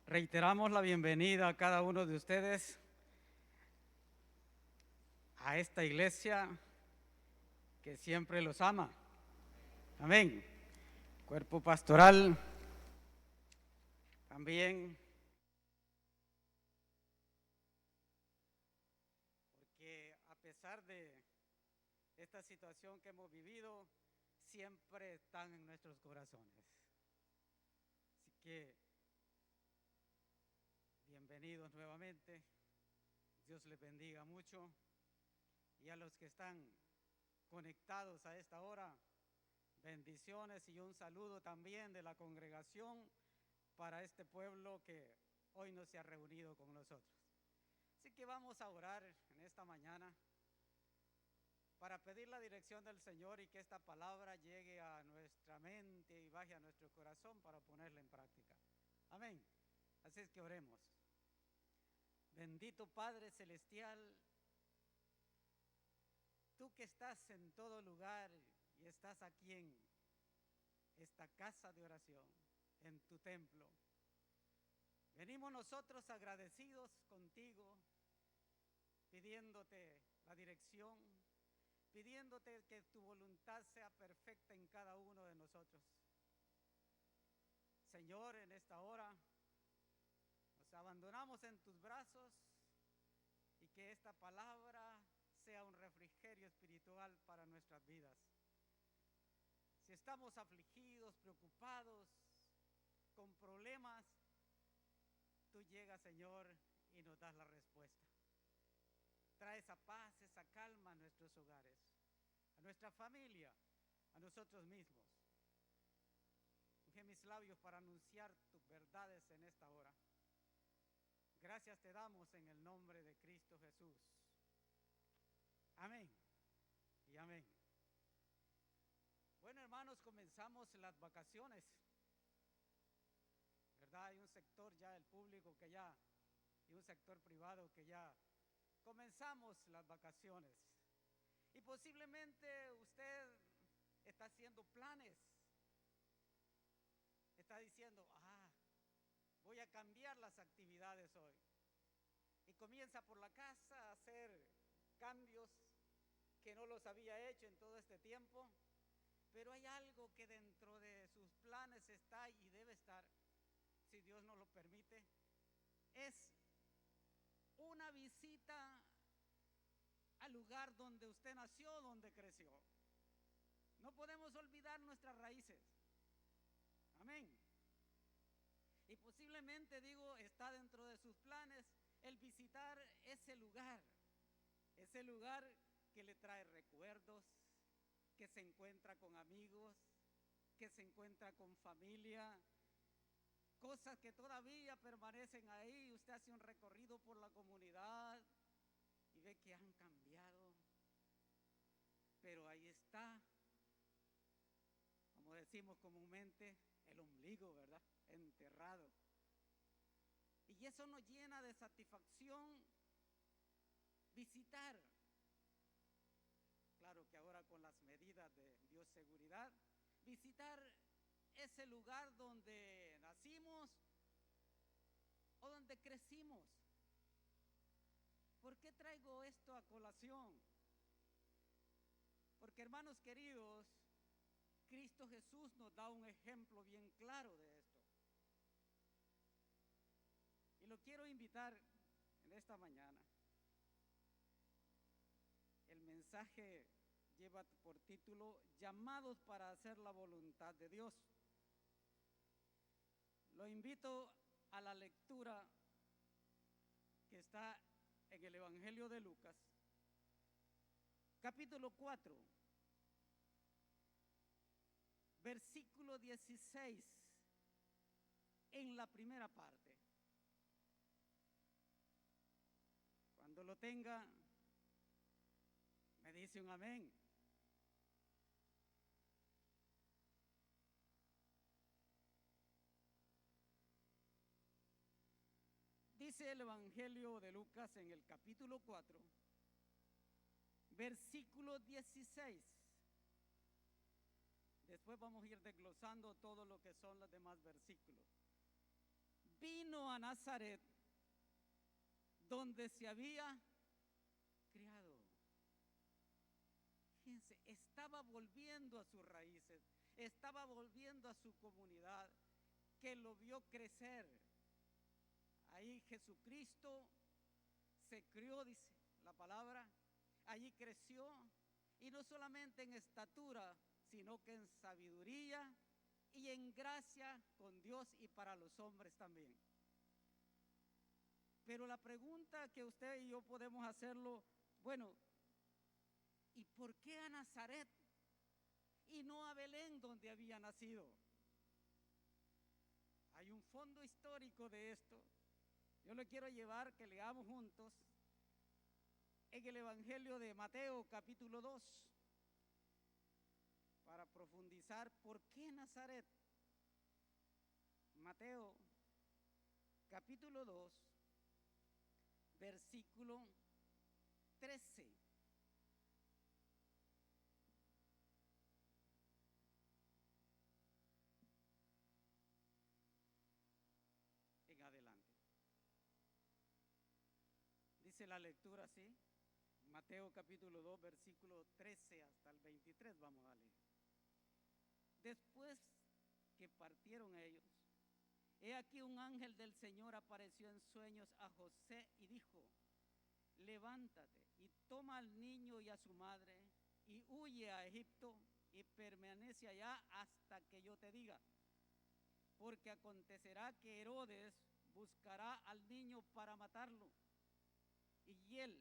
Reiteramos la bienvenida a cada uno de ustedes a esta iglesia que siempre los ama. Amén. Cuerpo pastoral también, porque a pesar de esta situación que hemos vivido, siempre están en nuestros corazones. Así que bienvenidos nuevamente. Dios les bendiga mucho. Y a los que están conectados a esta hora, bendiciones y un saludo también de la congregación para este pueblo que hoy no se ha reunido con nosotros. Así que vamos a orar en esta mañana para pedir la dirección del Señor y que esta palabra llegue a nuestra mente y baje a nuestro corazón para ponerla en práctica. Amén. Así es que oremos. Bendito Padre Celestial, tú que estás en todo lugar y estás aquí en esta casa de oración, en tu templo, venimos nosotros agradecidos contigo, pidiéndote la dirección, pidiéndote que tu voluntad sea perfecta en cada uno de nosotros. Señor, en esta hora nos abandonamos en tus brazos y que esta palabra sea un refrigerio espiritual para nuestras vidas. Si estamos afligidos, preocupados, con problemas, tú llegas, Señor, y nos das la respuesta. Trae esa paz, esa calma a nuestros hogares, a nuestra familia, a nosotros mismos. Unge mis labios para anunciar tus verdades en esta hora. Gracias te damos en el nombre de Cristo Jesús. Amén y amén. Bueno, hermanos, comenzamos las vacaciones, ¿verdad? Hay un sector ya, el público que ya, y un sector privado que ya comenzamos las vacaciones. Y posiblemente usted está haciendo planes, está diciendo, voy a cambiar las actividades hoy. Y comienza por la casa a hacer cambios que no los había hecho en todo este tiempo. Pero hay algo que dentro de sus planes está y debe estar, si Dios nos lo permite, es una visita al lugar donde usted nació, donde creció. No podemos olvidar nuestras raíces. Amén. Y posiblemente, digo, está dentro de sus planes el visitar ese lugar que le trae recuerdos, que se encuentra con amigos, que se encuentra con familia, cosas que todavía permanecen ahí. Usted hace un recorrido por la comunidad y ve que han cambiado, pero ahí está, como decimos comúnmente, el ombligo, ¿verdad? Enterrado. Y eso nos llena de satisfacción visitar. Claro que ahora con las medidas de bioseguridad, visitar ese lugar donde nacimos o donde crecimos. ¿Por qué traigo esto a colación? Porque, hermanos queridos, Cristo Jesús nos da un ejemplo bien claro de esto. Y lo quiero invitar en esta mañana. El mensaje lleva por título Llamados para hacer la voluntad de Dios. Lo invito a la lectura que está en el Evangelio de Lucas, capítulo 4, versículo 16, en la primera parte. Cuando lo tenga, me dice un amén. Dice el Evangelio de Lucas en el capítulo 4, versículo 16. Después vamos a ir desglosando todo lo que son los demás versículos. vino a Nazaret, donde se había criado. Fíjense, estaba volviendo a sus raíces, estaba volviendo a su comunidad, que lo vio crecer. Ahí Jesucristo se crió, dice la palabra, allí creció, y no solamente en estatura, sino que en sabiduría y en gracia con Dios y para los hombres también. Pero la pregunta que usted y yo podemos hacerlo, bueno, ¿y por qué a Nazaret y no a Belén, donde había nacido? Hay un fondo histórico de esto. Yo le quiero llevar que leamos juntos en el Evangelio de Mateo, capítulo 2, para profundizar por qué Nazaret. Mateo, capítulo 2, versículo 13. En adelante. Dice la lectura así, Mateo capítulo 2, versículo 13 hasta el 23, vamos a leer. Después que partieron ellos, he aquí un ángel del Señor apareció en sueños a José y dijo: levántate y toma al niño y a su madre y huye a Egipto y permanece allá hasta que yo te diga, porque acontecerá que Herodes buscará al niño para matarlo. Y él,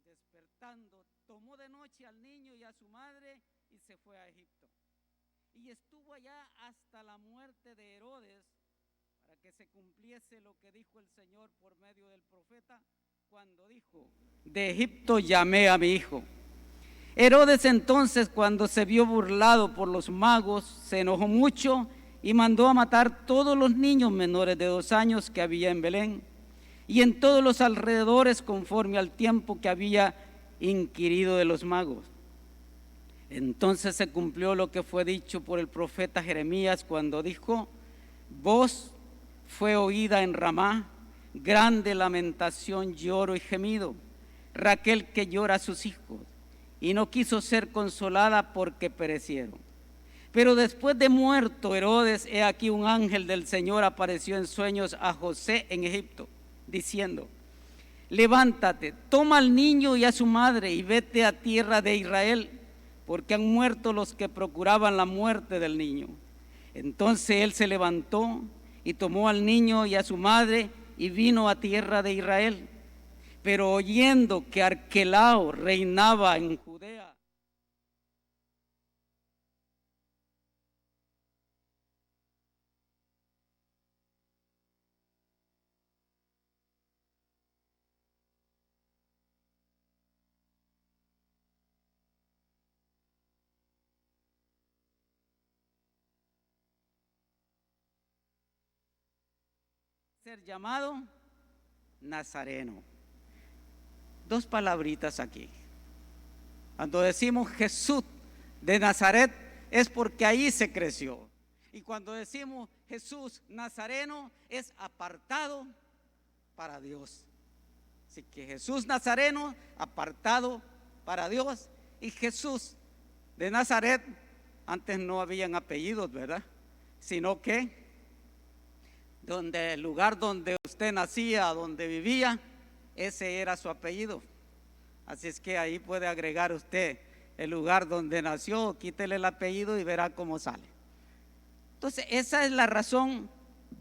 despertando, tomó de noche al niño y a su madre y se fue a Egipto. Y estuvo allá hasta la muerte de Herodes, para que se cumpliese lo que dijo el Señor por medio del profeta, cuando dijo: de Egipto llamé a mi hijo. Herodes entonces, cuando se vio burlado por los magos, se enojó mucho y mandó a matar todos los niños menores de 2 años que había en Belén y en todos los alrededores, conforme al tiempo que había inquirido de los magos. Entonces se cumplió lo que fue dicho por el profeta Jeremías, cuando dijo: voz fue oída en Ramá, grande lamentación, lloro y gemido, Raquel que llora a sus hijos, y no quiso ser consolada porque perecieron. Pero después de muerto Herodes, he aquí un ángel del Señor apareció en sueños a José en Egipto, diciendo: levántate, toma al niño y a su madre y vete a tierra de Israel, porque han muerto los que procuraban la muerte del niño. Entonces él se levantó y tomó al niño y a su madre y vino a tierra de Israel. Pero oyendo que Arquelao reinaba en Judea, ser llamado Nazareno. 2 palabritas aquí. Cuando decimos Jesús de Nazaret, es porque ahí se creció. Y cuando decimos Jesús Nazareno, es apartado para Dios. Así que Jesús Nazareno, apartado para Dios. Y Jesús de Nazaret, antes no habían apellidos, ¿verdad? Sino que el lugar donde usted nacía, donde vivía, ese era su apellido. Así es que ahí puede agregar usted el lugar donde nació, quítele el apellido y verá cómo sale. Entonces esa es la razón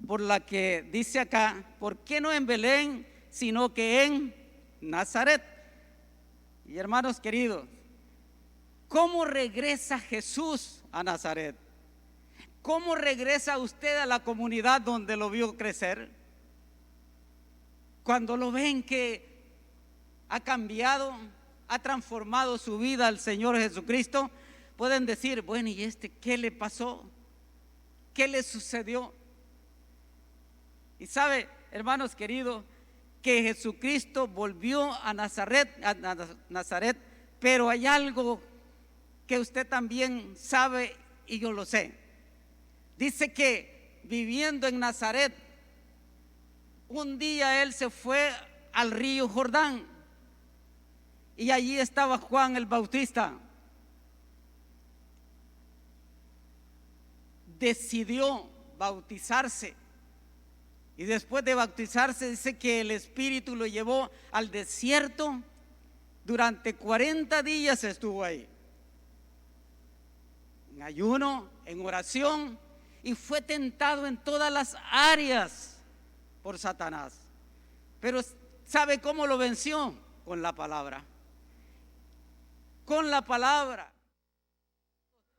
por la que dice acá: ¿por qué no en Belén, sino que en Nazaret? Y hermanos queridos, ¿cómo regresa Jesús a Nazaret? ¿Cómo regresa usted a la comunidad donde lo vio crecer? Cuando lo ven que ha cambiado, ha transformado su vida al Señor Jesucristo, pueden decir: bueno, ¿y qué le pasó? ¿Qué le sucedió? Y sabe, hermanos queridos, que Jesucristo volvió a Nazaret, pero hay algo que usted también sabe y yo lo sé. Dice que viviendo en Nazaret, un día él se fue al río Jordán y allí estaba Juan el Bautista. Decidió bautizarse y después de bautizarse dice que el Espíritu lo llevó al desierto. Durante 40 días estuvo ahí, en ayuno, en oración, y fue tentado en todas las áreas por Satanás. Pero ¿sabe cómo lo venció? Con la palabra. Con la palabra.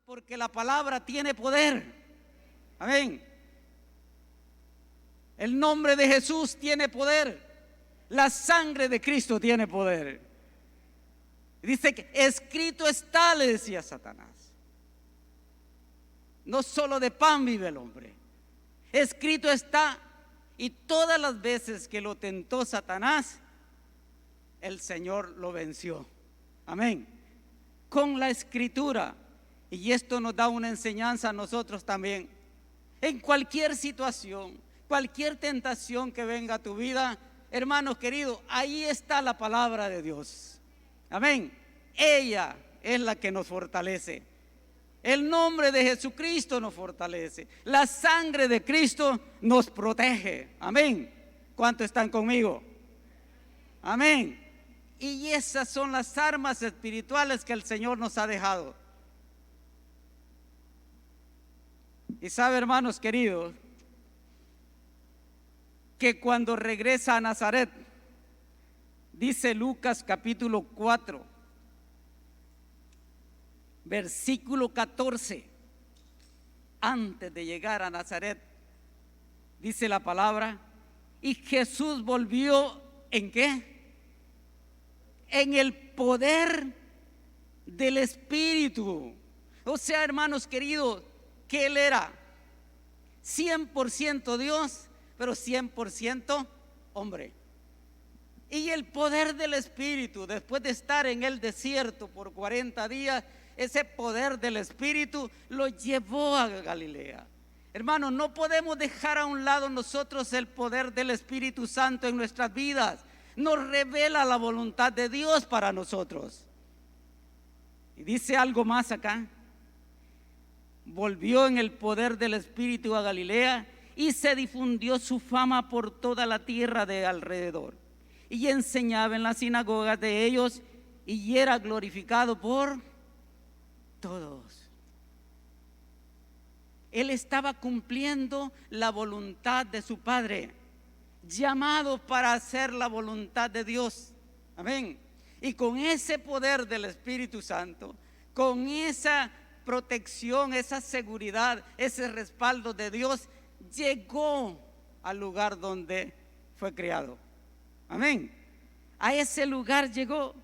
Porque la palabra tiene poder. Amén. El nombre de Jesús tiene poder. La sangre de Cristo tiene poder. Dice que escrito está, le decía Satanás. No solo de pan vive el hombre. Escrito está. Y todas las veces que lo tentó Satanás, el Señor lo venció. Amén. Con la escritura. Y esto nos da una enseñanza a nosotros también. En cualquier situación, cualquier tentación que venga a tu vida, hermanos queridos, ahí está la palabra de Dios. Amén. Ella es la que nos fortalece. El nombre de Jesucristo nos fortalece. La sangre de Cristo nos protege. Amén. ¿Cuántos están conmigo? Amén. Y esas son las armas espirituales que el Señor nos ha dejado. Y sabe, hermanos queridos, que cuando regresa a Nazaret, dice Lucas capítulo 4, versículo 14, antes de llegar a Nazaret, dice la palabra, y Jesús volvió, ¿en qué? En el poder del Espíritu. O sea, hermanos queridos, que Él era 100% Dios, pero 100% hombre. Y el poder del Espíritu, después de estar en el desierto por 40 días, ese poder del Espíritu lo llevó a Galilea. Hermanos, no podemos dejar a un lado nosotros el poder del Espíritu Santo en nuestras vidas. Nos revela la voluntad de Dios para nosotros. Y dice algo más acá. Volvió en el poder del Espíritu a Galilea y se difundió su fama por toda la tierra de alrededor. Y enseñaba en las sinagogas de ellos y era glorificado por todos. Él estaba cumpliendo la voluntad de su Padre, llamado para hacer la voluntad de Dios. Amén. Y con ese poder del Espíritu Santo, con esa protección, esa seguridad, ese respaldo de Dios, llegó al lugar donde fue criado. Amén. A ese lugar llegó.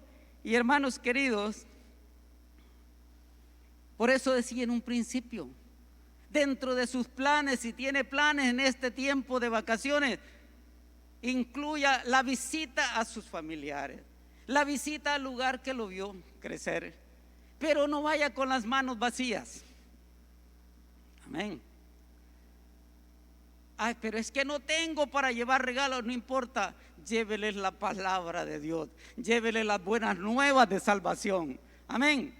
Y hermanos queridos, por eso decía en un principio, dentro de sus planes, si tiene planes en este tiempo de vacaciones, incluya la visita a sus familiares, la visita al lugar que lo vio crecer, pero no vaya con las manos vacías. Amén. Ay, pero es que no tengo para llevar regalos. No importa, lléveles la palabra de Dios, lléveles las buenas nuevas de salvación. Amén.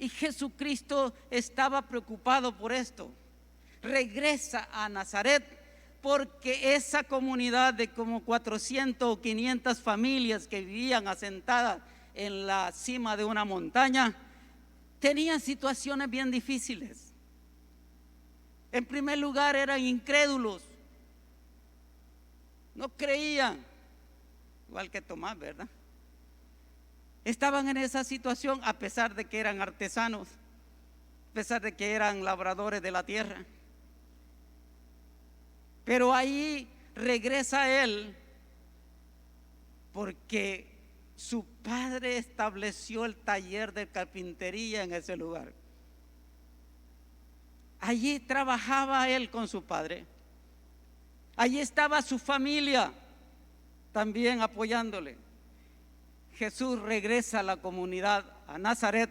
Y Jesucristo estaba preocupado por esto. Regresa a Nazaret porque esa comunidad de como 400 o 500 familias que vivían asentadas en la cima de una montaña tenían situaciones bien difíciles. En primer lugar, eran incrédulos, no creían, igual que Tomás, ¿verdad? Estaban en esa situación a pesar de que eran artesanos, a pesar de que eran labradores de la tierra. Pero ahí regresa él porque su padre estableció el taller de carpintería en ese lugar. Allí trabajaba él con su padre. Allí estaba su familia también apoyándole. Jesús regresa a la comunidad, a Nazaret,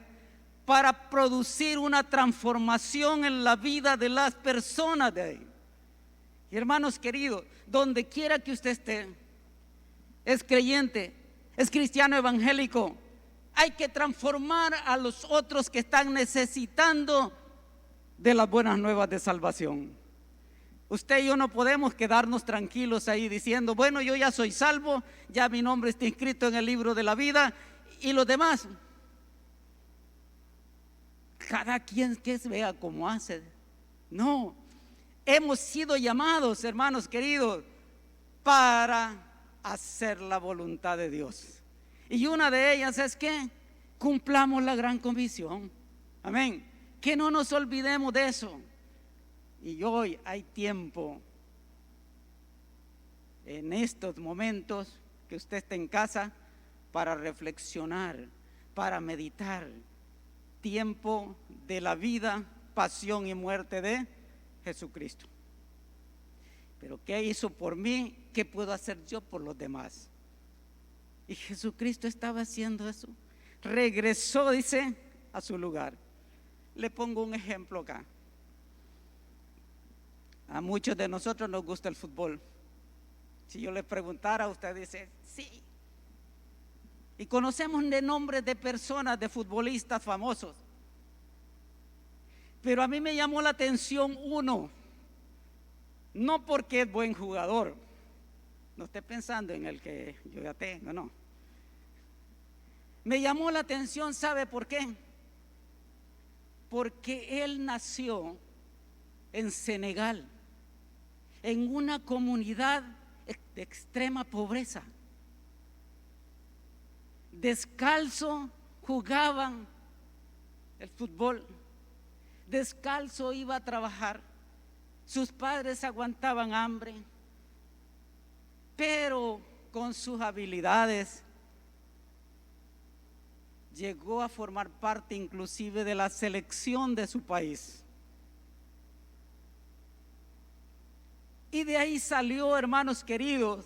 para producir una transformación en la vida de las personas de ahí. Y hermanos queridos, donde quiera que usted esté, es creyente, es cristiano evangélico, hay que transformar a los otros que están necesitando de las buenas nuevas de salvación. Usted y yo no podemos quedarnos tranquilos ahí diciendo, bueno, yo ya soy salvo, ya mi nombre está inscrito en el libro de la vida, y los demás, cada quien que vea cómo hace. No, hemos sido llamados, hermanos queridos, para hacer la voluntad de Dios. Y una de ellas es que cumplamos la gran comisión. Amén. Que no nos olvidemos de eso. Y hoy hay tiempo, en estos momentos que usted está en casa, para reflexionar, para meditar. Tiempo de la vida, pasión y muerte de Jesucristo. Pero ¿qué hizo por mí? ¿Qué puedo hacer yo por los demás? Y Jesucristo estaba haciendo eso. Regresó, dice, a su lugar. Le pongo un ejemplo acá. A muchos de nosotros nos gusta el fútbol. Si yo les preguntara, usted dice, sí. Y conocemos de nombres de personas, de futbolistas famosos. Pero a mí me llamó la atención uno. No porque es buen jugador. No esté pensando en el que yo ya tengo, no. Me llamó la atención, ¿sabe por qué? Porque él nació en Senegal, en una comunidad de extrema pobreza. Descalzo jugaban el fútbol, descalzo iba a trabajar, sus padres aguantaban hambre, pero con sus habilidades llegó a formar parte inclusive de la selección de su país. Y de ahí salió, hermanos queridos,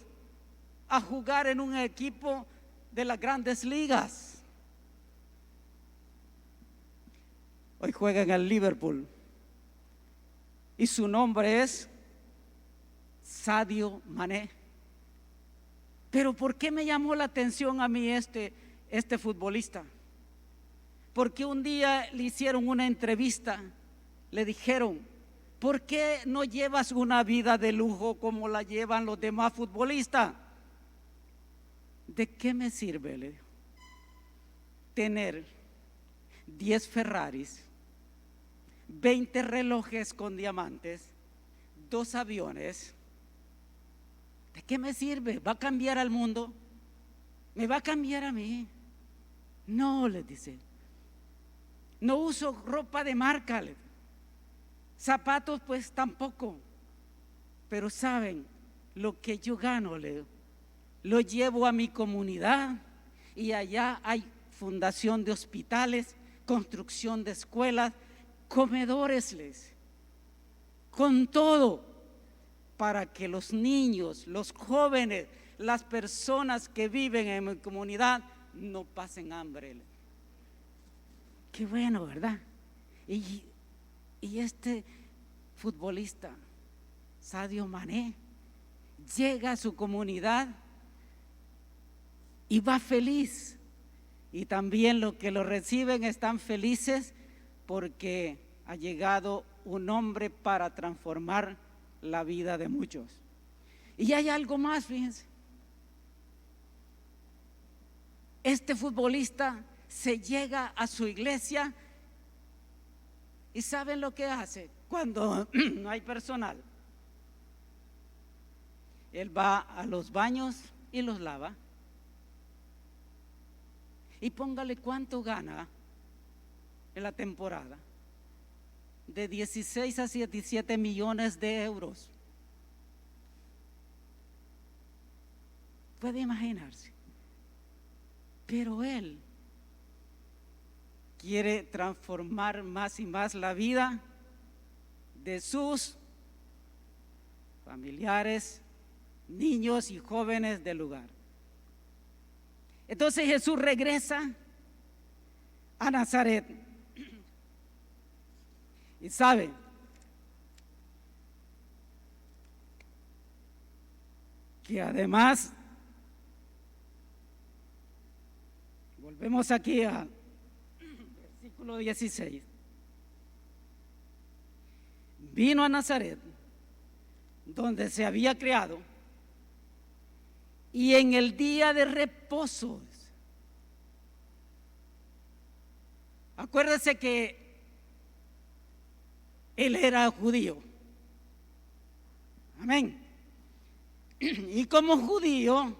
a jugar en un equipo de las grandes ligas. Hoy juega en el Liverpool y su nombre es Sadio Mané. Pero ¿por qué me llamó la atención a mí este futbolista? Porque un día le hicieron una entrevista, le dijeron, ¿por qué no llevas una vida de lujo como la llevan los demás futbolistas? ¿De qué me sirve, le dijo, tener 10 Ferraris, 20 relojes con diamantes, 2 aviones? ¿De qué me sirve? ¿Va a cambiar al mundo? ¿Me va a cambiar a mí? No, les dice. No uso ropa de marca, zapatos pues tampoco. Pero saben, lo que yo gano, lo llevo a mi comunidad y allá hay fundación de hospitales, construcción de escuelas, comedores, con todo, para que los niños, los jóvenes, las personas que viven en mi comunidad no pasen hambre. Qué bueno, ¿verdad? Y este futbolista, Sadio Mané, llega a su comunidad y va feliz. Y también los que lo reciben están felices porque ha llegado un hombre para transformar la vida de muchos. Y hay algo más, fíjense. Este futbolista se llega a su iglesia y ¿saben lo que hace? Cuando no hay personal, él va a los baños y los lava. Y póngale cuánto gana en la temporada, de 16 a 17 millones de euros. Puede imaginarse. Pero él quiere transformar más y más la vida de sus familiares, niños y jóvenes del lugar. Entonces Jesús regresa a Nazaret. Y sabe, que además, volvemos aquí al versículo 16, vino a Nazaret, donde se había criado, y en el día de reposo, acuérdese que él era judío, amén, y como judío,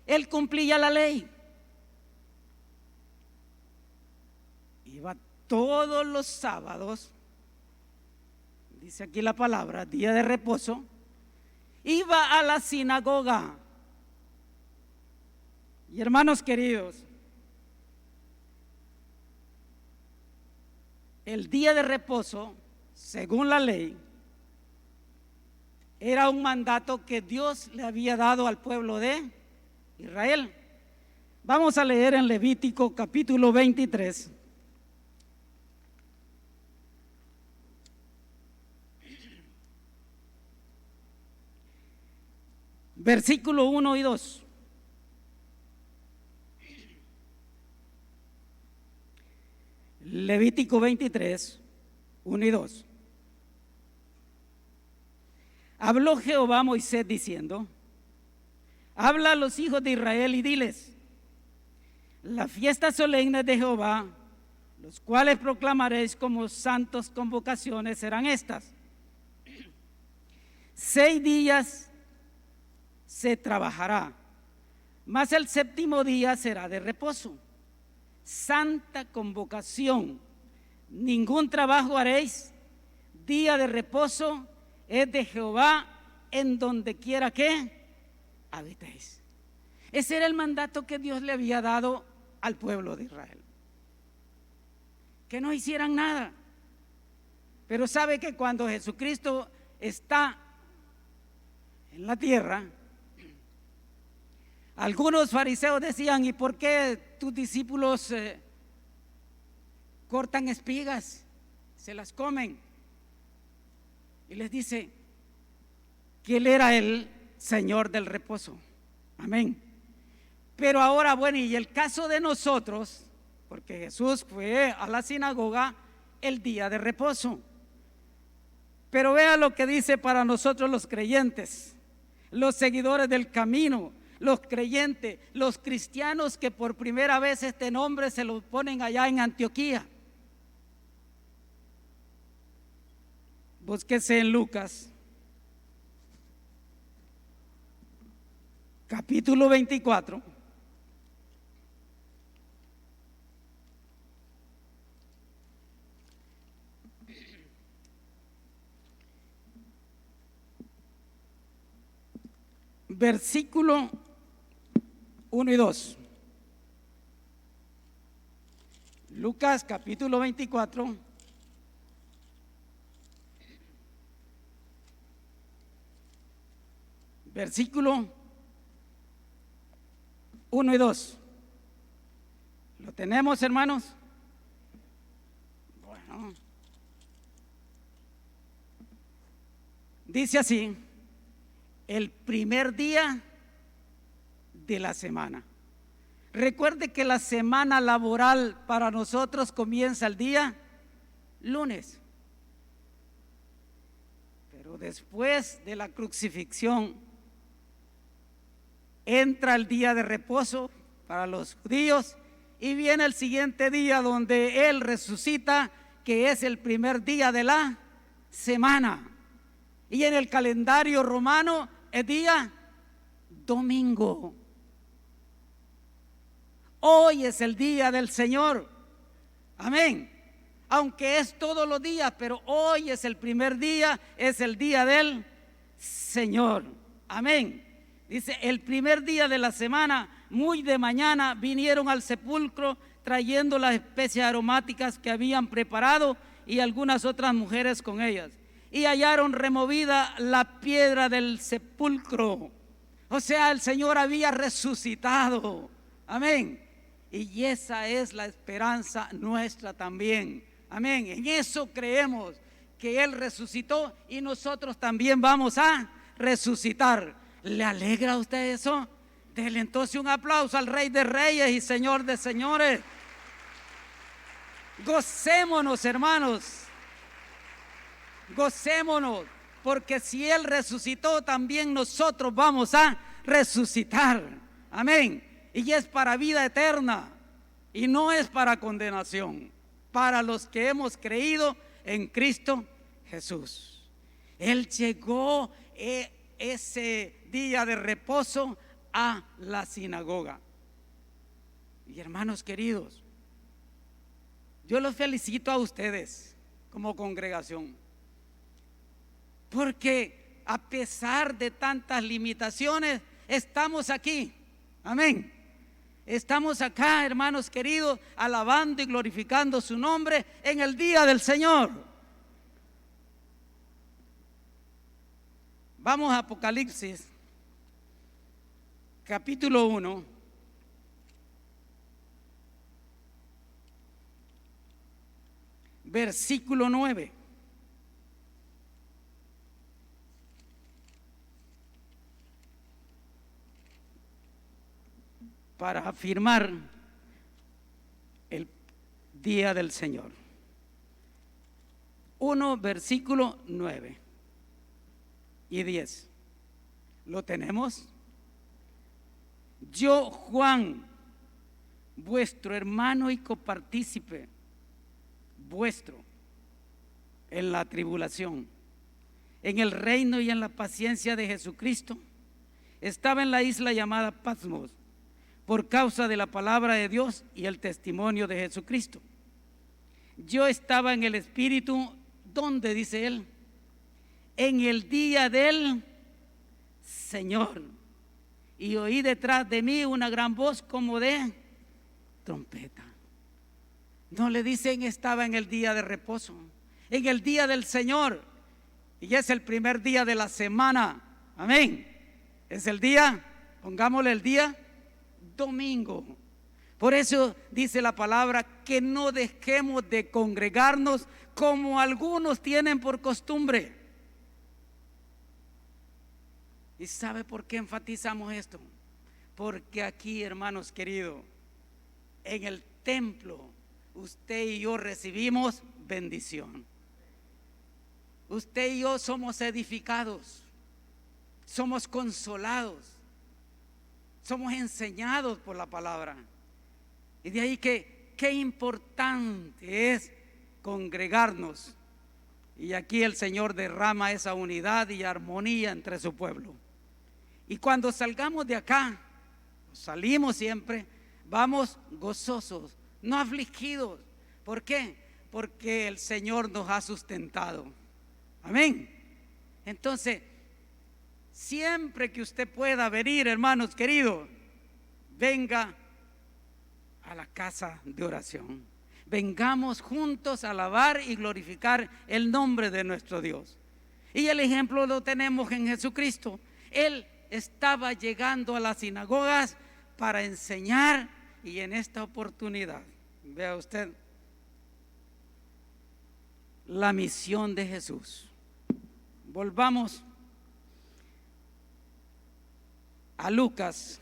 él cumplía la ley. Iba todos los sábados, dice aquí la palabra, día de reposo, iba a la sinagoga. Y hermanos queridos, el día de reposo, según la ley, era un mandato que Dios le había dado al pueblo de Israel. Vamos a leer en Levítico capítulo 23. Versículo 1 y 2. Levítico 23, 1 y 2. Habló Jehová a Moisés diciendo: habla a los hijos de Israel y diles: las fiestas solemnes de Jehová, los cuales proclamaréis como santos convocaciones, serán estas: 6 días se trabajará, mas el séptimo día será de reposo, santa convocación, ningún trabajo haréis, día de reposo es de Jehová en donde quiera que habitéis. Ese era el mandato que Dios le había dado al pueblo de Israel, que no hicieran nada. Pero sabe que cuando Jesucristo está en la tierra, algunos fariseos decían: ¿y por qué tus discípulos cortan espigas, se las comen? Y les dice que Él era el Señor del reposo. Amén. Pero ahora, bueno, y el caso de nosotros, porque Jesús fue a la sinagoga el día de reposo. Pero vea lo que dice para nosotros los creyentes, los seguidores del camino, los creyentes, los cristianos que por primera vez este nombre se lo ponen allá en Antioquía. Búsquese en Lucas capítulo 24. Versículo 1 y 2. Lucas capítulo 24. Versículo 1 y 2. ¿Lo tenemos, hermanos? Bueno. Dice así: el primer día de la semana. Recuerde que la semana laboral para nosotros comienza el día lunes. Pero después de la crucifixión entra el día de reposo para los judíos y viene el siguiente día donde Él resucita, que es el primer día de la semana. Y en el calendario romano es día domingo. Hoy es el día del Señor. Amén. Aunque es todos los días, pero hoy es el primer día, es el día del Señor. Amén. Dice: el primer día de la semana, muy de mañana, vinieron al sepulcro trayendo las especias aromáticas que habían preparado y algunas otras mujeres con ellas. Y hallaron removida la piedra del sepulcro. O sea, el Señor había resucitado. Amén. Y esa es la esperanza nuestra también. Amén. En eso creemos, que Él resucitó y nosotros también vamos a resucitar. ¿Le alegra a usted eso? Dele entonces un aplauso al Rey de Reyes y Señor de Señores. Gocémonos, hermanos. Gocémonos, porque si Él resucitó, también nosotros vamos a resucitar. Amén. Y es para vida eterna y no es para condenación, para los que hemos creído en Cristo Jesús. Él llegó ese día de reposo a la sinagoga. Y hermanos queridos, yo los felicito a ustedes como congregación, porque a pesar de tantas limitaciones, estamos aquí. Amén. Estamos acá, hermanos queridos, alabando y glorificando su nombre en el día del Señor. Vamos a Apocalipsis, capítulo 1. Versículo 9. Para afirmar el día del Señor. 1, versículo 9 y 10. ¿Lo tenemos? Yo, Juan, vuestro hermano y copartícipe vuestro en la tribulación, en el reino y en la paciencia de Jesucristo, estaba en la isla llamada Patmos por causa de la palabra de Dios y el testimonio de Jesucristo. Yo estaba en el Espíritu, ¿dónde dice él? En el día del Señor, y oí detrás de mí una gran voz como de trompeta. No le dicen estaba en el día de reposo, en el día del Señor, y es el primer día de la semana. Amén. Es el día, pongámosle el día domingo. Por eso dice la palabra que no dejemos de congregarnos como algunos tienen por costumbre. ¿Y sabe por qué enfatizamos esto? Porque aquí, hermanos queridos, en el templo, usted y yo recibimos bendición. Usted y yo somos edificados, somos consolados, somos enseñados por la palabra. Y de ahí que qué importante es congregarnos. Y aquí el Señor derrama esa unidad y armonía entre su pueblo. Y cuando salgamos de acá, salimos siempre, vamos gozosos, no afligidos. ¿Por qué? Porque el Señor nos ha sustentado. Amén. Entonces, siempre que usted pueda venir, hermanos queridos, venga a la casa de oración. Vengamos juntos a alabar y glorificar el nombre de nuestro Dios. Y el ejemplo lo tenemos en Jesucristo. Él estaba llegando a las sinagogas para enseñar, y en esta oportunidad, vea usted la misión de Jesús. Volvamos a Lucas,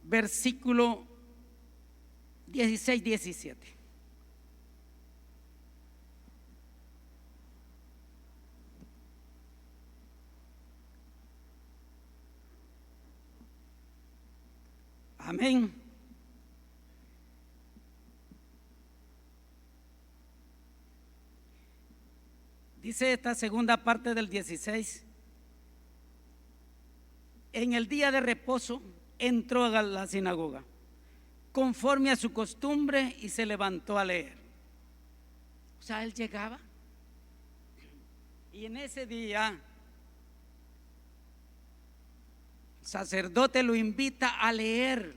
versículo 16-17. Amén. Dice esta segunda parte del 16: en el día de reposo entró a la sinagoga conforme a su costumbre y se levantó a leer. O sea, él llegaba y en ese día el sacerdote lo invita a leer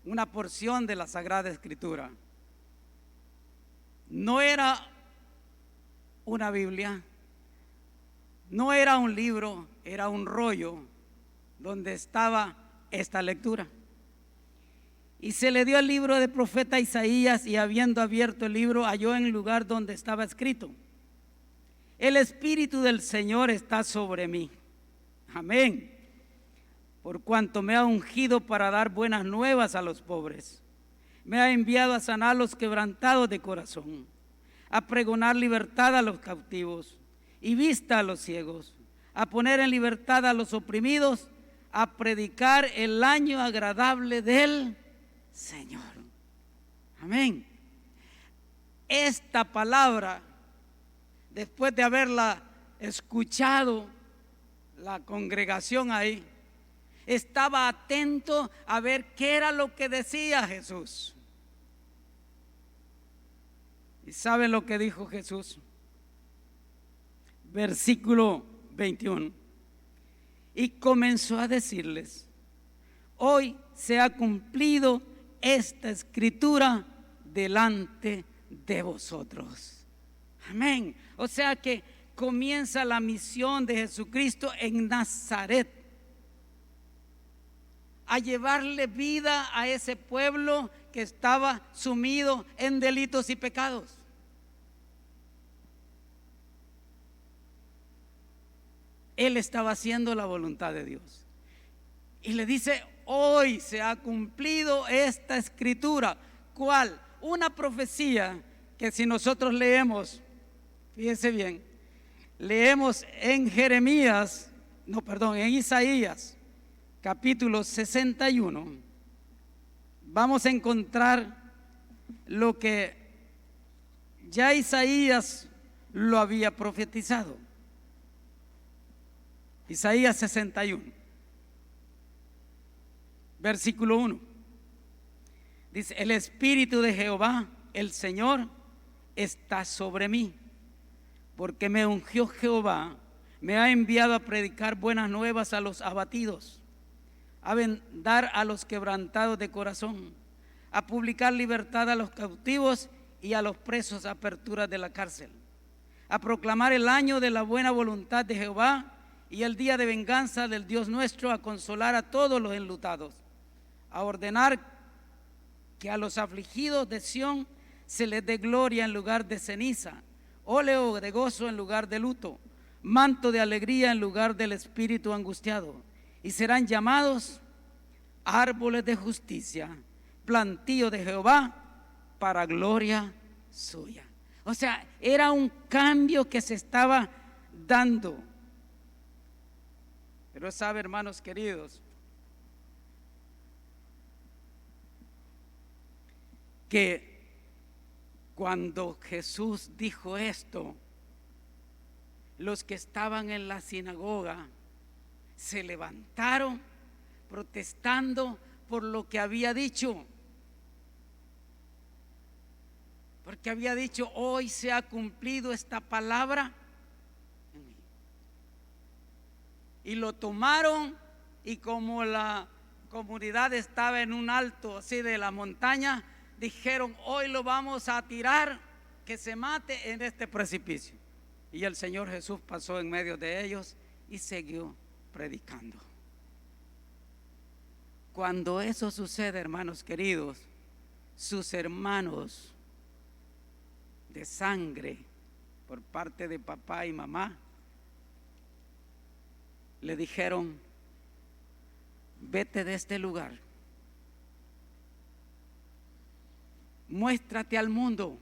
una porción de la Sagrada Escritura. No era una Biblia, no era un libro, era un rollo donde estaba esta lectura. Y se le dio el libro del profeta Isaías, y habiendo abierto el libro, halló en el lugar donde estaba escrito: el Espíritu del Señor está sobre mí. Amén. Por cuanto me ha ungido para dar buenas nuevas a los pobres. Me ha enviado a sanar a los quebrantados de corazón, a pregonar libertad a los cautivos y vista a los ciegos, a poner en libertad a los oprimidos, a predicar el año agradable del Señor. Amén. Esta palabra, después de haberla escuchado la congregación ahí, estaba atento a ver qué era lo que decía Jesús. ¿Y sabe lo que dijo Jesús? Versículo 21. Y comenzó a decirles: hoy se ha cumplido esta escritura delante de vosotros. Amén. O sea que comienza la misión de Jesucristo en Nazaret, a llevarle vida a ese pueblo que estaba sumido en delitos y pecados. Él estaba haciendo la voluntad de Dios. Y le dice: hoy se ha cumplido esta escritura. ¿Cuál? Una profecía que si nosotros leemos, fíjense bien, leemos en en Isaías capítulo 61, vamos a encontrar lo que ya Isaías lo había profetizado. Isaías 61, versículo 1. Dice: el Espíritu de Jehová, el Señor, está sobre mí, porque me ungió Jehová, me ha enviado a predicar buenas nuevas a los abatidos, a vendar a los quebrantados de corazón, a publicar libertad a los cautivos y a los presos apertura de la cárcel, a proclamar el año de la buena voluntad de Jehová y el día de venganza del Dios nuestro, a consolar a todos los enlutados, a ordenar que a los afligidos de Sión se les dé gloria en lugar de ceniza, óleo de gozo en lugar de luto, manto de alegría en lugar del espíritu angustiado, y serán llamados árboles de justicia, plantío de Jehová para gloria suya. O sea, era un cambio que se estaba dando. Pero sabe, hermanos queridos, que cuando Jesús dijo esto, los que estaban en la sinagoga se levantaron protestando por lo que había dicho, porque había dicho: hoy se ha cumplido esta palabra en mí. Y lo tomaron, y como la comunidad estaba en un alto así de la montaña, dijeron: hoy lo vamos a tirar, que se mate en este precipicio. Y el Señor Jesús pasó en medio de ellos y siguió predicando. Cuando eso sucede, hermanos queridos, sus hermanos de sangre por parte de papá y mamá le dijeron: vete de este lugar, muéstrate al mundo.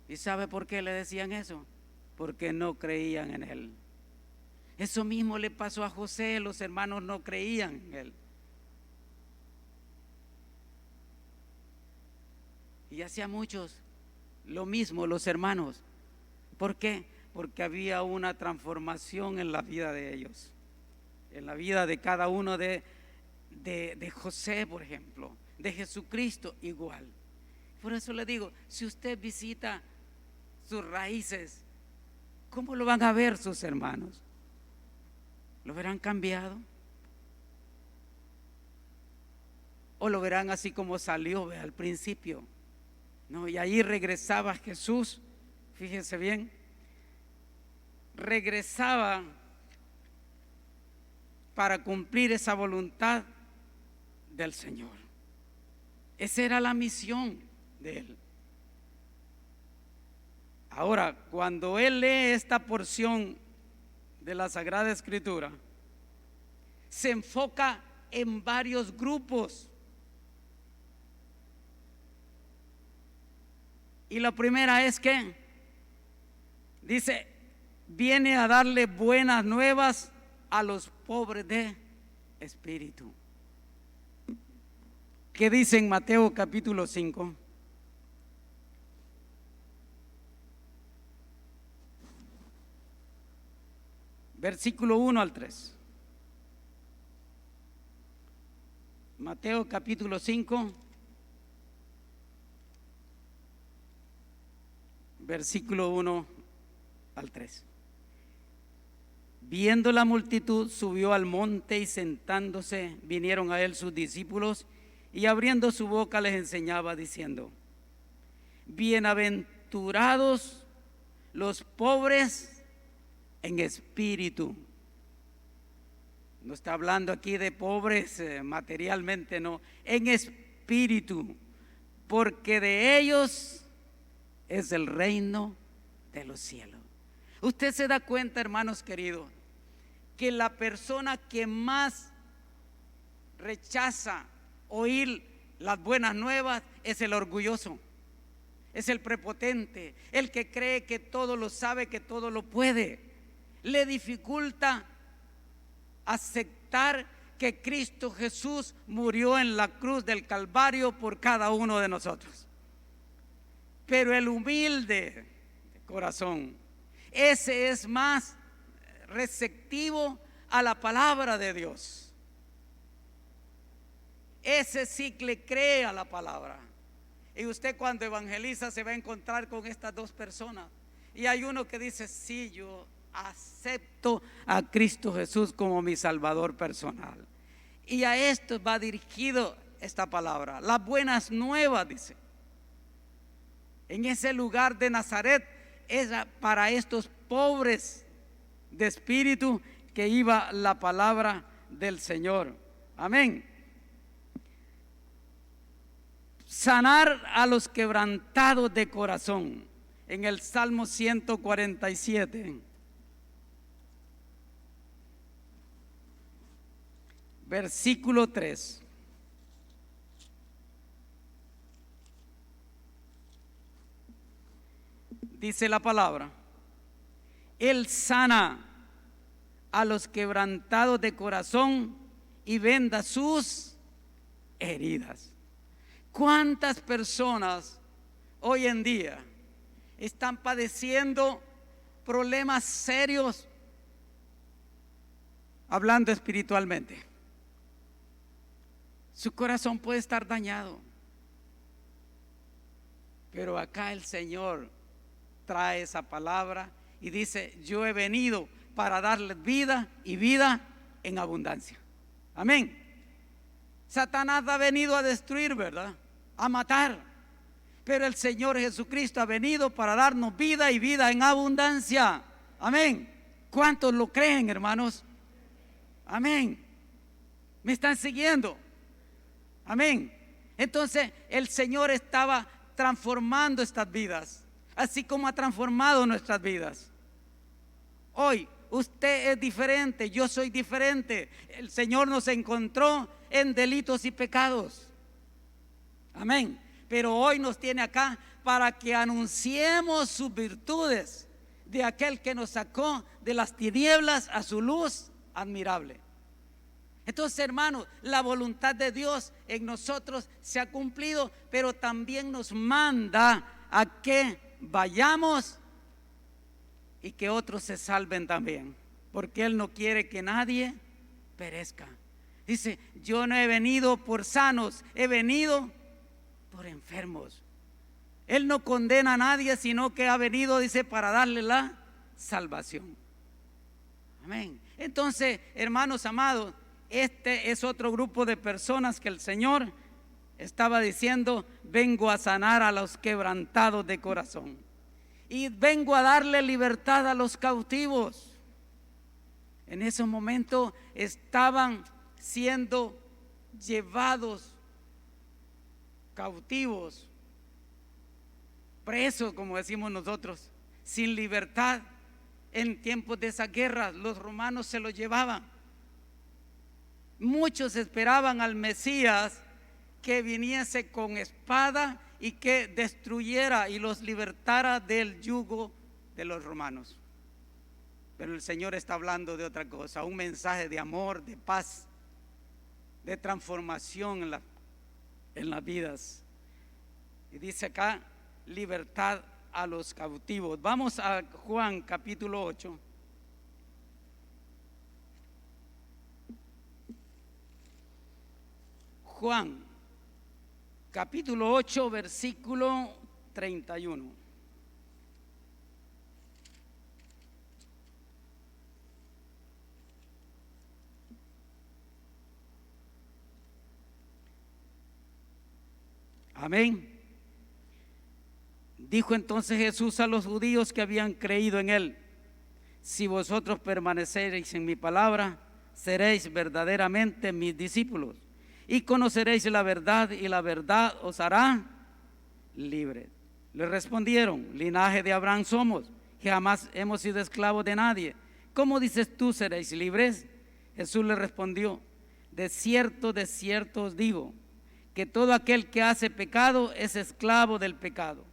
¿Y sabe por qué le decían eso? Porque no creían en él. Eso mismo le pasó a José, los hermanos no creían en él. Y hacía muchos lo mismo, los hermanos. ¿Por qué? Porque había una transformación en la vida de ellos, en la vida de cada uno de José, por ejemplo, de Jesucristo igual. Por eso le digo, si usted visita sus raíces, ¿cómo lo van a ver sus hermanos? ¿Lo verán cambiado? ¿O lo verán así como salió al principio? No, y ahí regresaba Jesús, fíjense bien, regresaba para cumplir esa voluntad del Señor. Esa era la misión de él. Ahora, cuando él lee esta porción de la Sagrada Escritura, se enfoca en varios grupos. Y la primera es que dice, viene a darle buenas nuevas a los pobres de espíritu. ¿Qué dice en Mateo capítulo 5? Versículo 1 al 3. Mateo capítulo 5, versículo 1 al 3. Viendo la multitud, subió al monte y sentándose, vinieron a él sus discípulos y abriendo su boca les enseñaba diciendo: bienaventurados los pobres en espíritu. No está hablando aquí de pobres materialmente, no, en espíritu, porque de ellos es el reino de los cielos. Usted se da cuenta, hermanos queridos, que la persona que más rechaza oír las buenas nuevas es el orgulloso, es el prepotente, el que cree que todo lo sabe, que todo lo puede. Le dificulta aceptar que Cristo Jesús murió en la cruz del Calvario por cada uno de nosotros. Pero el humilde de corazón, ese es más receptivo a la palabra de Dios. Ese sí le cree a la palabra. Y usted cuando evangeliza se va a encontrar con estas dos personas. Y hay uno que dice: sí, yo acepto a Cristo Jesús como mi Salvador personal. Y a esto va dirigido esta palabra. Las buenas nuevas, dice. En ese lugar de Nazaret era para estos pobres de espíritu que iba la palabra del Señor. Amén. Sanar a los quebrantados de corazón. En el Salmo 147, versículo 3. Dice la palabra: Él sana a los quebrantados de corazón y venda sus heridas. ¿Cuántas personas hoy en día están padeciendo problemas serios, hablando espiritualmente? Su corazón puede estar dañado, pero acá el Señor trae esa palabra y dice: yo he venido para darles vida y vida en abundancia. Amén. Satanás ha venido a destruir, ¿verdad? A matar. Pero el Señor Jesucristo ha venido para darnos vida y vida en abundancia. Amén. ¿Cuántos lo creen, hermanos? Amén. ¿Me están siguiendo? Amén. Entonces el Señor estaba transformando estas vidas, así como ha transformado nuestras vidas. Hoy usted es diferente, yo soy diferente. El Señor nos encontró en delitos y pecados. Amén. Pero hoy nos tiene acá para que anunciemos sus virtudes de aquel que nos sacó de las tinieblas a su luz admirable. Entonces, hermanos, la voluntad de Dios en nosotros se ha cumplido, pero también nos manda a que vayamos y que otros se salven también, porque Él no quiere que nadie perezca. Dice: yo no he venido por sanos, he venido por enfermos. Él no condena a nadie, sino que ha venido, dice, para darle la salvación. Amén. Entonces, hermanos amados, este es otro grupo de personas que el Señor estaba diciendo: vengo a sanar a los quebrantados de corazón y vengo a darle libertad a los cautivos. En ese momento estaban siendo llevados cautivos, presos, como decimos nosotros, sin libertad. En tiempos de esa guerra, los romanos se los llevaban. Muchos esperaban al Mesías que viniese con espada y que destruyera y los libertara del yugo de los romanos. Pero el Señor está hablando de otra cosa, un mensaje de amor, de paz, de transformación en las vidas. Y dice acá, libertad a los cautivos. Vamos a Juan capítulo 8. Juan capítulo 8, versículo 31. Amén. Dijo entonces Jesús a los judíos que habían creído en él: si vosotros permaneceréis en mi palabra, seréis verdaderamente mis discípulos y conoceréis la verdad, y la verdad os hará libres. Le respondieron: linaje de Abraham somos, que jamás hemos sido esclavos de nadie. ¿Cómo dices tú seréis libres? Jesús le respondió: de cierto os digo, que todo aquel que hace pecado es esclavo del pecado.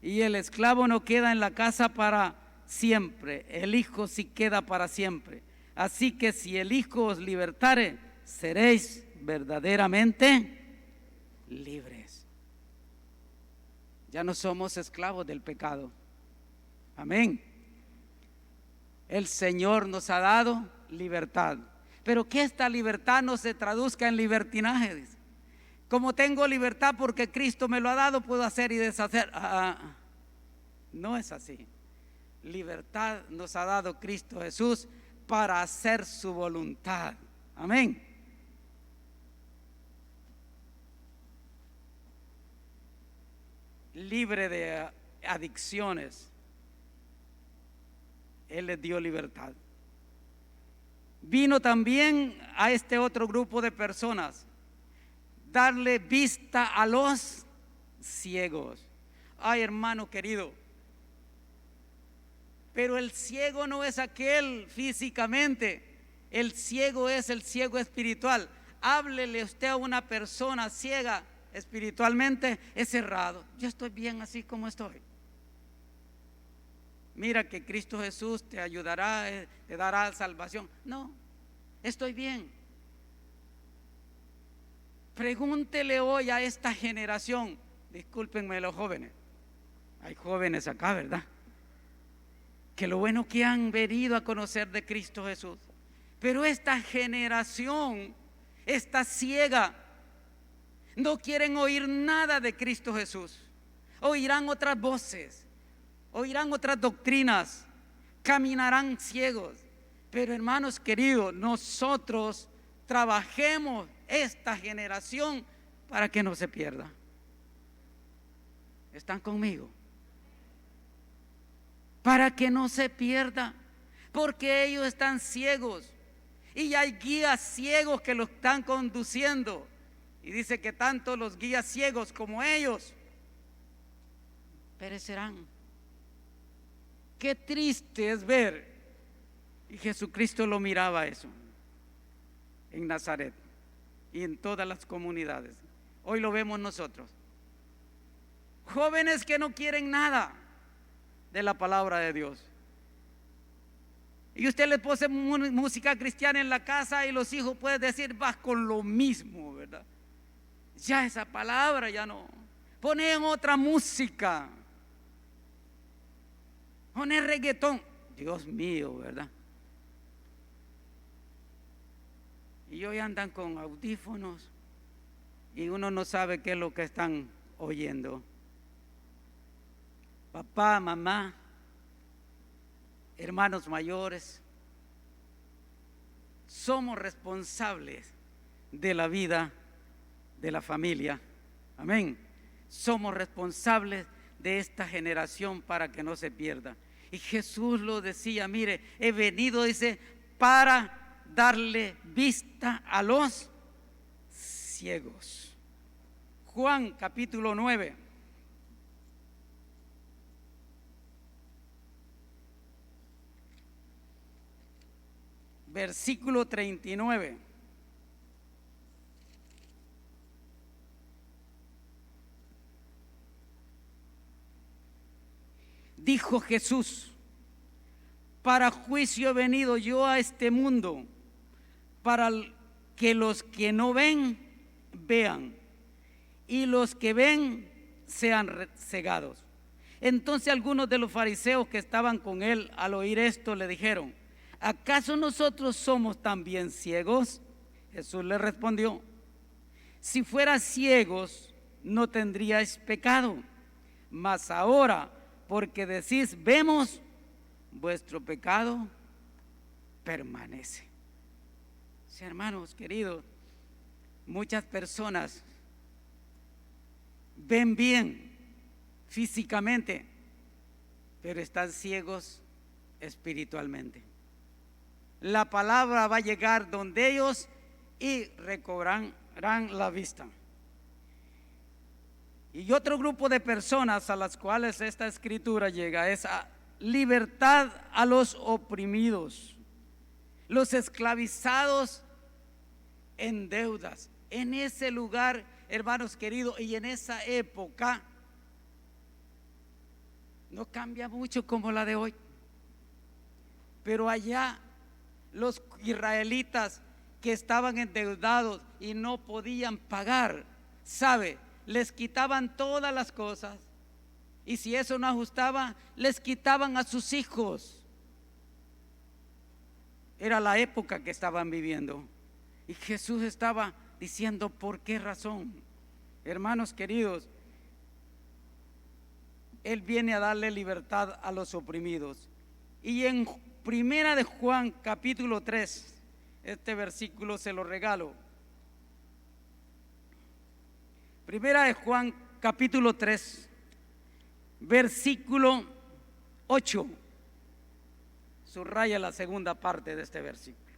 Y el esclavo no queda en la casa para siempre, el Hijo sí queda para siempre. Así que si el Hijo os libertare, seréis verdaderamente libres. Ya no somos esclavos del pecado. Amén. El Señor nos ha dado libertad, pero que esta libertad no se traduzca en libertinaje. Dice: como tengo libertad porque Cristo me lo ha dado, puedo hacer y deshacer. No es así. Libertad nos ha dado Cristo Jesús para hacer su voluntad. Amén. Libre de adicciones, Él les dio libertad. Vino también a este otro grupo de personas, darle vista a los ciegos. Ay, hermano querido, pero el ciego no es aquel físicamente, el ciego es el ciego espiritual. Háblele usted a una persona ciega espiritualmente, es cerrado. Yo estoy bien así como estoy. Mira que Cristo Jesús te ayudará, te dará salvación. No, estoy bien. Pregúntele hoy a esta generación. Discúlpenme los jóvenes, hay jóvenes acá, ¿verdad? Que lo bueno que han venido a conocer de Cristo Jesús, pero esta generación está ciega. No quieren oír nada de Cristo Jesús. Oirán otras voces, oirán otras doctrinas, caminarán ciegos. Pero hermanos queridos, nosotros trabajemos esta generación para que no se pierda. ¿Están conmigo? Para que no se pierda, porque ellos están ciegos y hay guías ciegos que los están conduciendo. Y dice que tanto los guías ciegos como ellos perecerán. Qué triste es ver, y Jesucristo lo miraba eso en Nazaret y en todas las comunidades. Hoy lo vemos nosotros, jóvenes que no quieren nada de la palabra de Dios. Y usted le pone música cristiana en la casa y los hijos pueden decir: vas con lo mismo, ¿verdad? Ya esa palabra ya no. Ponen otra música, ponen reggaetón. Dios mío, ¿verdad? Y hoy andan con audífonos y uno no sabe qué es lo que están oyendo. Papá, mamá, hermanos mayores, somos responsables de la vida de la familia. Amén. Somos responsables de esta generación para que no se pierda. Y Jesús lo decía: mire, he venido, dice, para darle vista a los ciegos. Juan capítulo 9. Versículo 39. Dijo Jesús: para juicio he venido yo a este mundo, para que los que no ven, vean, y los que ven sean cegados. Entonces algunos de los fariseos que estaban con él, al oír esto, le dijeron: ¿acaso nosotros somos también ciegos? Jesús le respondió: si fueras ciegos, no tendríais pecado, mas ahora, porque decís vemos, vuestro pecado permanece. Sí, hermanos queridos, muchas personas ven bien físicamente, pero están ciegos espiritualmente. La palabra va a llegar donde ellos y recobrarán la vista. Y otro grupo de personas a las cuales esta escritura llega es a libertad a los oprimidos, los esclavizados en deudas. En ese lugar, hermanos queridos, y en esa época no cambia mucho como la de hoy, pero allá los israelitas que estaban endeudados y no podían pagar, ¿sabe? Les quitaban todas las cosas, y si eso no ajustaba, les quitaban a sus hijos. Era la época que estaban viviendo, y Jesús estaba diciendo: ¿por qué razón? Hermanos queridos, Él viene a darle libertad a los oprimidos. Y en Primera de Juan capítulo 3, este versículo se lo regalo. Primera de Juan capítulo 3, versículo 8. Subraya la segunda parte de este versículo.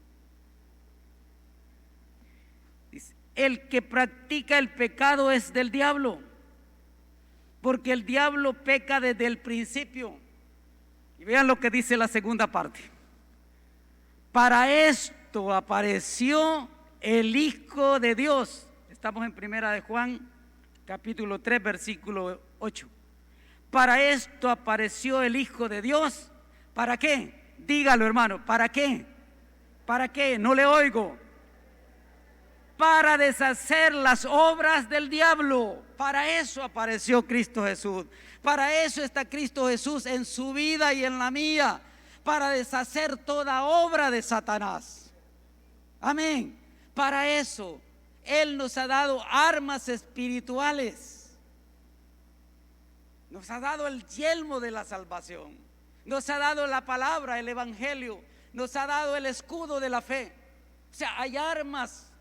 Dice: el que practica el pecado es del diablo, porque el diablo peca desde el principio. Y vean lo que dice la segunda parte: para esto apareció el Hijo de Dios. Estamos en Primera de Juan capítulo 3, versículo 8. Para esto apareció el Hijo de Dios. ¿Para qué? Dígalo, hermano, ¿para qué? ¿Para qué? No le oigo. Para deshacer las obras del diablo. Para eso apareció Cristo Jesús. Para eso está Cristo Jesús en su vida y en la mía. Para deshacer toda obra de Satanás. Amén. Para eso Él nos ha dado armas espirituales. Nos ha dado el yelmo de la salvación. Nos ha dado la palabra, el evangelio. Nos ha dado el escudo de la fe. O sea, hay armas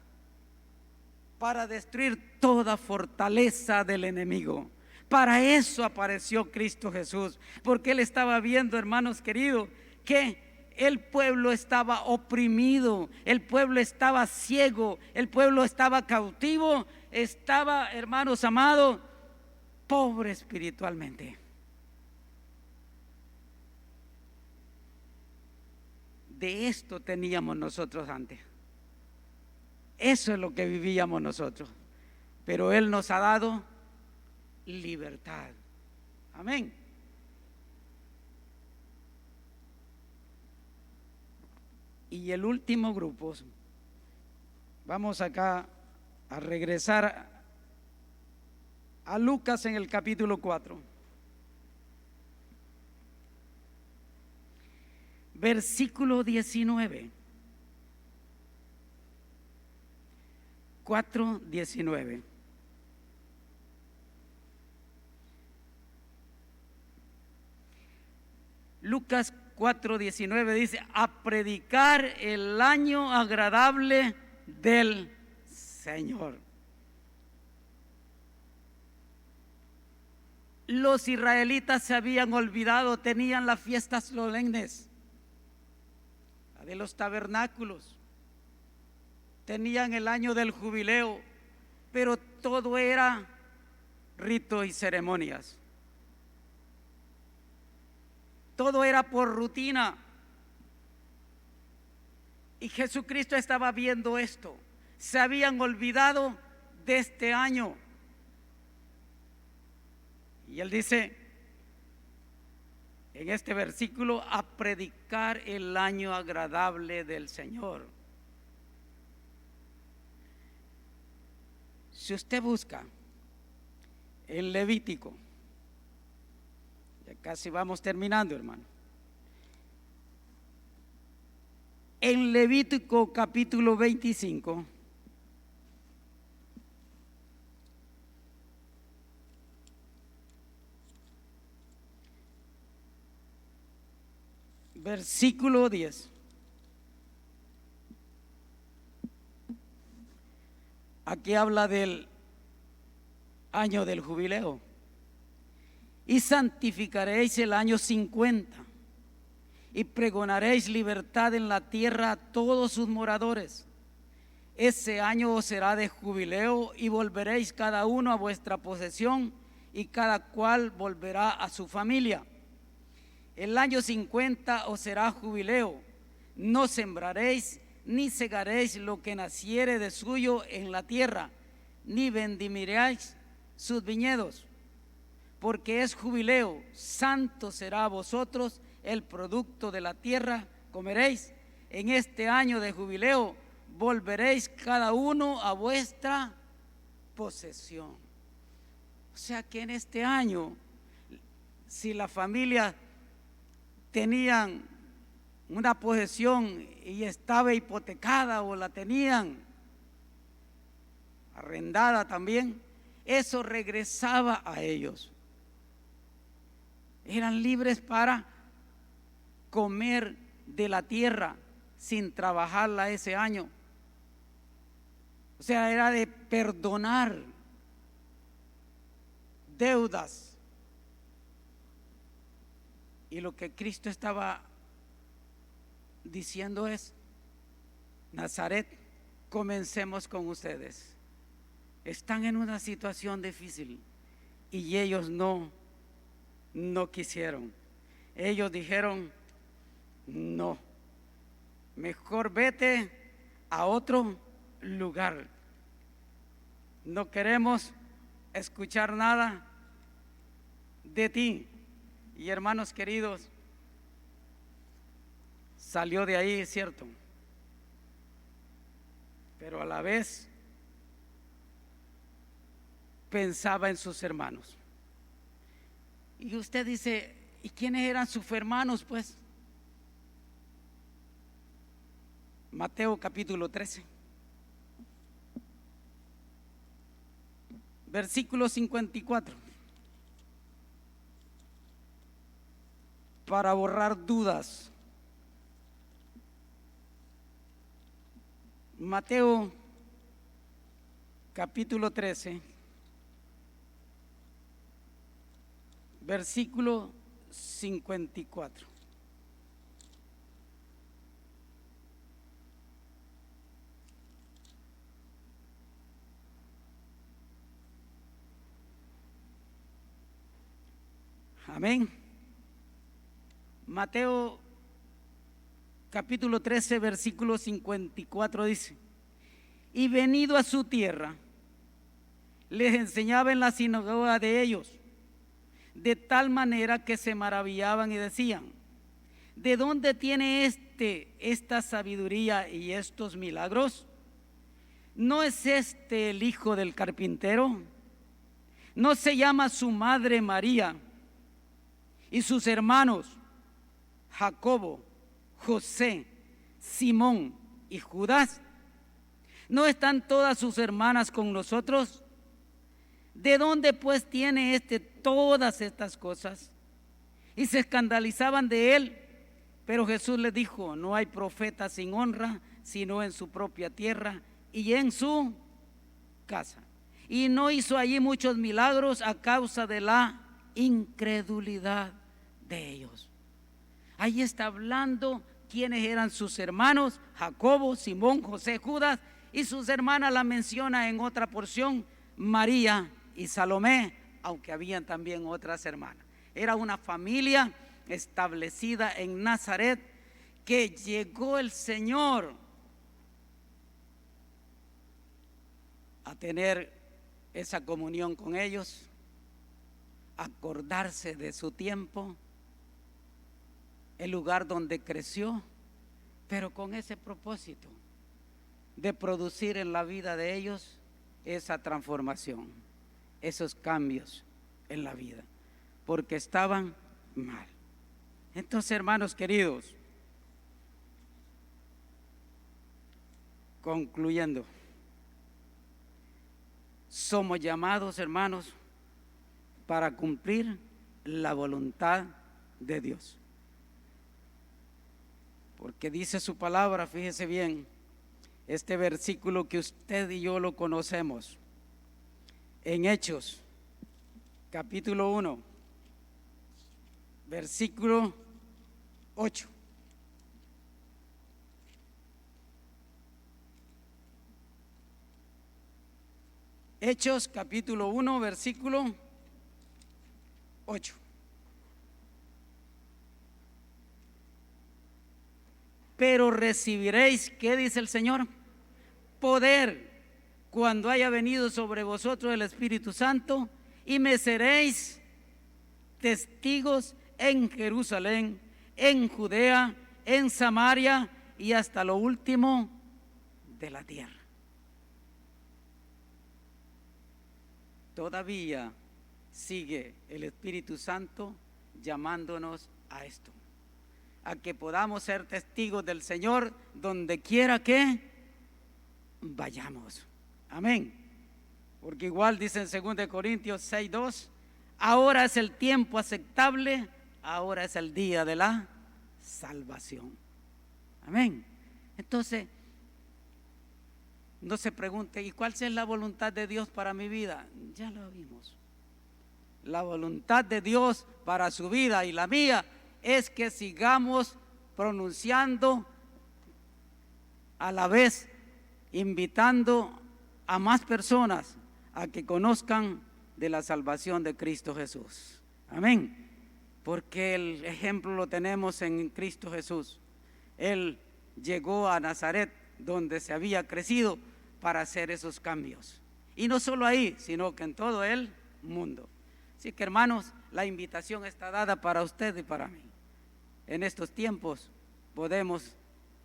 para destruir toda fortaleza del enemigo. Para eso apareció Cristo Jesús, porque Él estaba viendo, hermanos queridos, que el pueblo estaba oprimido, el pueblo estaba ciego, el pueblo estaba cautivo, estaba, hermanos amados, pobre espiritualmente. De esto teníamos nosotros antes. Eso es lo que vivíamos nosotros. Pero Él nos ha dado libertad. Amén. Y el último grupo, vamos acá a regresar a Lucas en el capítulo 4. Versículo 19. 4:19. Lucas 4:19 dice: a predicar el año agradable del Señor. Los israelitas se habían olvidado, tenían las fiestas solemnes. de los tabernáculos. Tenían el año del jubileo, pero todo era rito y ceremonias. Todo era por rutina. Y Jesucristo estaba viendo esto. Se habían olvidado de este año. Y Él dice en este versículo: a predicar el año agradable del Señor. Si usted busca en Levítico, ya casi vamos terminando, hermano. En Levítico capítulo 25, versículo 10. Aquí habla del año del jubileo. Y santificaréis el año 50 y pregonaréis libertad en la tierra a todos sus moradores. Ese año os será de jubileo y volveréis cada uno a vuestra posesión y cada cual volverá a su familia. El año 50 os será jubileo. No sembraréis ni segaréis lo que naciere de suyo en la tierra, ni vendimiaréis sus viñedos, porque es jubileo. Santo será a vosotros el producto de la tierra, comeréis. En este año de jubileo volveréis cada uno a vuestra posesión. O sea que en este año, si la familia tenían una posesión y estaba hipotecada o la tenían arrendada también, eso regresaba a ellos. Eran libres para comer de la tierra sin trabajarla ese año. O sea, era de perdonar deudas. Y lo que Cristo estaba diciendo es: Nazaret, comencemos con ustedes. Están en una situación difícil y ellos no quisieron. Ellos dijeron: no, mejor vete a otro lugar. No queremos escuchar nada de ti. Y hermanos queridos, salió de ahí, es cierto, pero a la vez pensaba en sus hermanos. Y usted dice: ¿y quiénes eran sus hermanos? Pues Mateo capítulo 13, versículo 54. Para borrar dudas, Mateo capítulo 13, versículo 54. Amén. Mateo capítulo 13, versículo 54 dice: y venido a su tierra, les enseñaba en la sinagoga de ellos, de tal manera que se maravillaban y decían: ¿de dónde tiene esta sabiduría y estos milagros? ¿No es este el hijo del carpintero? ¿No se llama su madre María y sus hermanos Jacobo, José, Simón y Judas? ¿No están todas sus hermanas con nosotros? ¿De dónde pues tiene todas estas cosas? Y se escandalizaban de él. Pero Jesús les dijo: no hay profeta sin honra, sino en su propia tierra y en su casa. Y no hizo allí muchos milagros a causa de la incredulidad de ellos. Ahí está hablando quiénes eran sus hermanos: Jacobo, Simón, José, Judas, y sus hermanas la menciona en otra porción, María y Salomé, aunque habían también otras hermanas. Era una familia establecida en Nazaret, que llegó el Señor a tener esa comunión con ellos, acordarse de su tiempo, el lugar donde creció, pero con ese propósito de producir en la vida de ellos esa transformación, esos cambios en la vida, porque estaban mal. Entonces, hermanos queridos, concluyendo, somos llamados, hermanos, para cumplir la voluntad de Dios. Porque dice su palabra, fíjese bien, este versículo que usted y yo lo conocemos, en Hechos, capítulo 1, versículo 8. Hechos, capítulo 1, versículo 8. Pero recibiréis, ¿qué dice el Señor? Poder cuando haya venido sobre vosotros el Espíritu Santo, y me seréis testigos en Jerusalén, en Judea, en Samaria y hasta lo último de la tierra. Todavía sigue el Espíritu Santo llamándonos a esto, a que podamos ser testigos del Señor donde quiera que vayamos. Amén. Porque igual dice en 2 Corintios 6:2, ahora es el tiempo aceptable, ahora es el día de la salvación. Amén. Entonces, no se pregunte, ¿y cuál es la voluntad de Dios para mi vida? Ya lo vimos. La voluntad de Dios para su vida y la mía es que sigamos pronunciando, a la vez invitando a más personas a que conozcan de la salvación de Cristo Jesús. Amén. Porque el ejemplo lo tenemos en Cristo Jesús. Él llegó a Nazaret, donde se había crecido, para hacer esos cambios. Y no solo ahí, sino que en todo el mundo. Así que, hermanos, la invitación está dada para usted y para mí. En estos tiempos podemos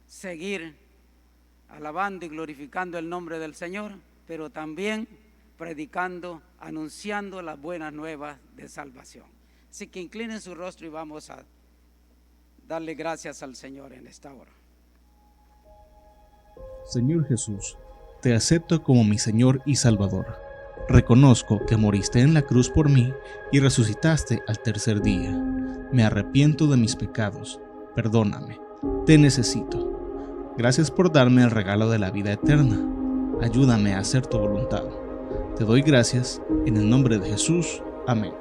seguir alabando y glorificando el nombre del Señor, pero también predicando, anunciando las buenas nuevas de salvación. Así que inclinen su rostro y vamos a darle gracias al Señor en esta hora. Señor Jesús, te acepto como mi Señor y Salvador. Reconozco que moriste en la cruz por mí y resucitaste al tercer día. Me arrepiento de mis pecados. Perdóname. Te necesito. Gracias por darme el regalo de la vida eterna. Ayúdame a hacer tu voluntad. Te doy gracias en el nombre de Jesús. Amén.